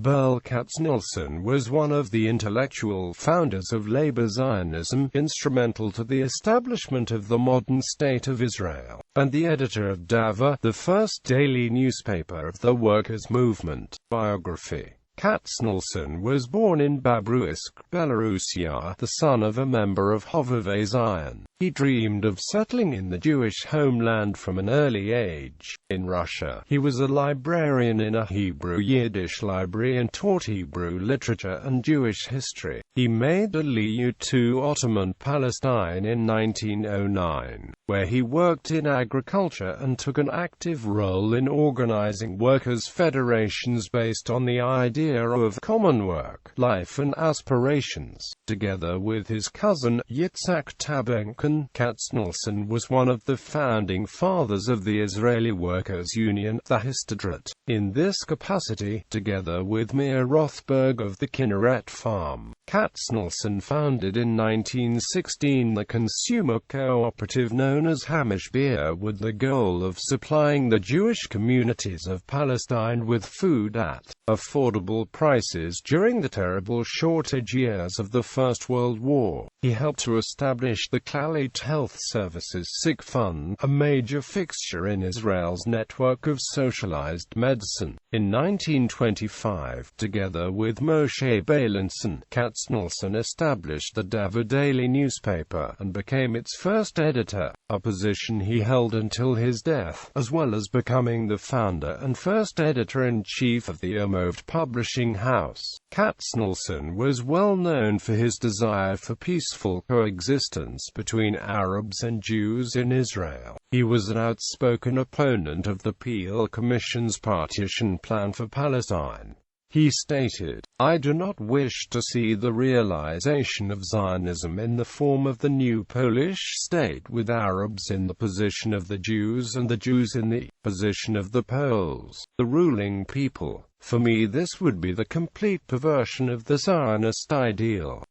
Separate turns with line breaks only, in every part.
Berl Katznelson was one of the intellectual founders of Labor Zionism, instrumental to the establishment of the modern State of Israel, and the editor of Davar, the first daily newspaper of the workers' movement. Biography. Katznelson was born in Babruisk, Belarusia, the son of a member of Hovevei Zion. He dreamed of settling in the Jewish homeland from an early age. In Russia, he was a librarian in a Hebrew-Yiddish library and taught Hebrew literature and Jewish history. He made Aliyah to Ottoman Palestine in 1909, where he worked in agriculture and took an active role in organizing workers' federations based on the idea of common work, life and aspirations. Together with his cousin, Yitzhak Tabenkin, Katznelson was one of the founding fathers of the Israeli Workers' Union, the Histadrut. In this capacity, together with Meir Rothberg of the Kinneret Farm, Katznelson founded in 1916 the consumer cooperative known as Hamish Beer, with the goal of supplying the Jewish communities of Palestine with food at affordable prices during the terrible shortage years of the First World War. He helped to establish the Clalit Health Services Sick Fund, a major fixture in Israel's network of socialized medicine. In 1925, together with Moshe Beilinson, Katznelson established the Davar daily newspaper and became its first editor, a position he held until his death, as well as becoming the founder and first editor-in-chief of the Umoved publishing house. Katznelson was well known for his desire for peaceful coexistence between Arabs and Jews in Israel. He was an outspoken opponent of the Peel Commission's partition plan for Palestine. He stated, "I do not wish to see the realization of Zionism in the form of the new Polish state, with Arabs in the position of the Jews and the Jews in the position of the Poles, the ruling people. For me this would be the complete perversion of the Zionist ideal."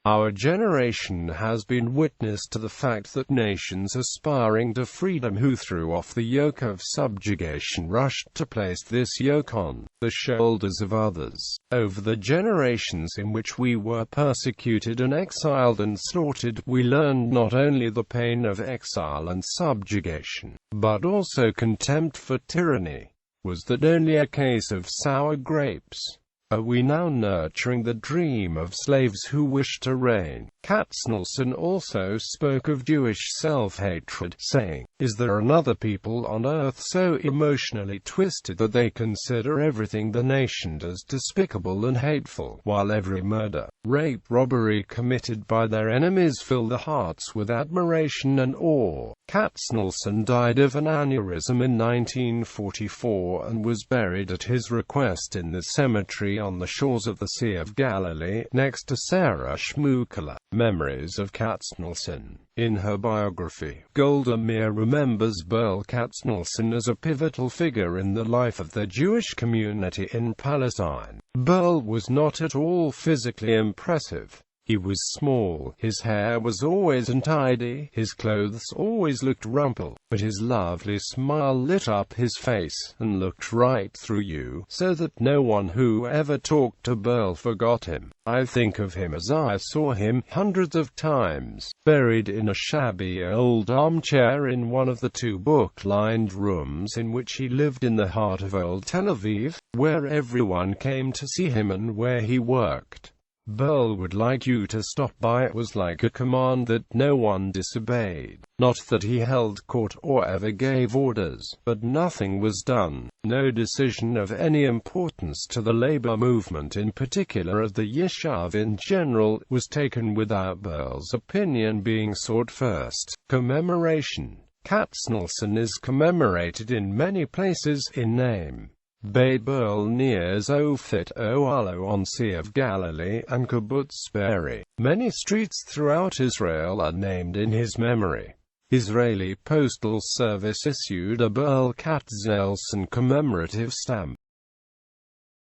Our generation has been witness to the fact that nations aspiring to freedom who threw off the yoke of subjugation rushed to place this yoke on the shoulders of others. Over the generations in which we were persecuted and exiled and slaughtered, we learned not only the pain of exile and subjugation, but also contempt for tyranny. Was that only a case of sour grapes? Are we now nurturing the dream of slaves who wish to reign? Katznelson also spoke of Jewish self-hatred, saying, "Is there another people on earth so emotionally twisted that they consider everything the nation does despicable and hateful, while every murder, rape, robbery committed by their enemies fill their hearts with admiration and awe?" Katznelson died of an aneurysm in 1944 and was buried at his request in the cemetery on the shores of the Sea of Galilee, next to Sarah Shmukala. Memories of Katznelson. In her biography, Golda Meir remembers Berl Katznelson as a pivotal figure in the life of the Jewish community in Palestine. Berl was not at all physically impressive. He was small, his hair was always untidy, his clothes always looked rumpled, but his lovely smile lit up his face, and looked right through you, so that no one who ever talked to Berl forgot him. I think of him as I saw him, hundreds of times, buried in a shabby old armchair in one of the two book-lined rooms in which he lived in the heart of old Tel Aviv, where everyone came to see him and where he worked. Berl would like you to stop by. It was like a command that no one disobeyed. Not that he held court or ever gave orders, but nothing was done. No decision of any importance to the labor movement in particular, of the Yishuv in general, was taken without Berl's opinion being sought first. Commemoration. Katznelson is commemorated in many places in name. Beit Berl near Zofit Oalo on Sea of Galilee, and Kibbutz Be'eri. Many streets throughout Israel are named in his memory. Israeli Postal Service issued a Berl Katznelson commemorative stamp.